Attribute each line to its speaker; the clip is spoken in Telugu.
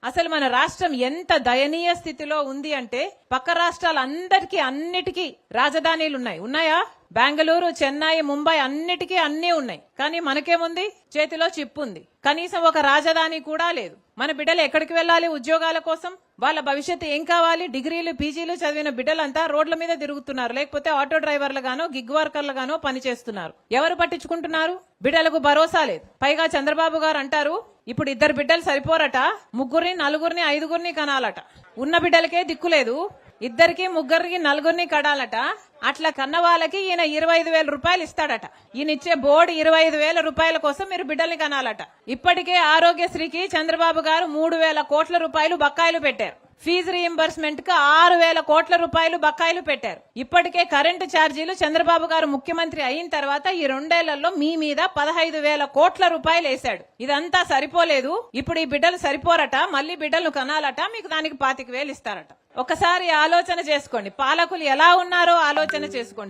Speaker 1: అసలు మన రాష్ట్రం ఎంత దయనీయ స్థితిలో ఉంది అంటే పక్క రాష్ట్రాలందరికీ అన్నిటికీ రాజధానీలు ఉన్నాయా? బెంగళూరు, చెన్నై, ముంబై అన్నిటికీ అన్నీ ఉన్నాయి. కానీ మనకేముంది? చేతిలో చిప్ ఉంది. కనీసం ఒక రాజధాని కూడా లేదు. మన బిడ్డలు ఎక్కడికి వెళ్ళాలి ఉద్యోగాల కోసం? వాళ్ళ భవిష్యత్తు ఏం కావాలి? డిగ్రీలు, పీజీలు చదివిన బిడ్డలంతా రోడ్ల మీద తిరుగుతున్నారు, లేకపోతే ఆటో డ్రైవర్లు గానో గిగ్ వర్కర్లు గానో పనిచేస్తున్నారు. ఎవరు పట్టించుకుంటున్నారు? బిడ్డలకు భరోసా లేదు. పైగా చంద్రబాబు గారు అంటారు ఇప్పుడు 2 బిడ్డలు సరిపోరట, 3, 4, 5 కనాలట. ఉన్న బిడ్డలకే దిక్కులేదు, 2, 3, 4 కడాలట. అట్లా కన్న వాళ్ళకి ఈయన 25,000 రూపాయలు ఇస్తాడట. ఈయన ఇచ్చే బోర్డు 25,000 రూపాయల కోసం మీరు బిడ్డల్ని కనాలట. ఇప్పటికే ఆరోగ్యశ్రీకి చంద్రబాబు గారు 3,000 కోట్ల రూపాయలు బకాయిలు పెట్టారు. ఫీజు రీయింబర్స్మెంట్ కు 6,000 కోట్ల రూపాయలు బకాయిలు పెట్టారు. ఇప్పటికే కరెంటు ఛార్జీలు చంద్రబాబు గారు ముఖ్యమంత్రి అయిన తర్వాత ఈ 2 ఏళ్లలో మీ మీద 15,000 కోట్ల రూపాయలు వేశాడు. ఇదంతా సరిపోలేదు, ఇప్పుడు ఈ బిడ్డలు సరిపోరట, మళ్ళీ బిడ్డలు కనాలట, మీకు దానికి 25,000 ఇస్తారట. ఒకసారి ఆలోచన చేసుకోండి, పాలకులు ఎలా ఉన్నారో ఆలోచన చేసుకోండి.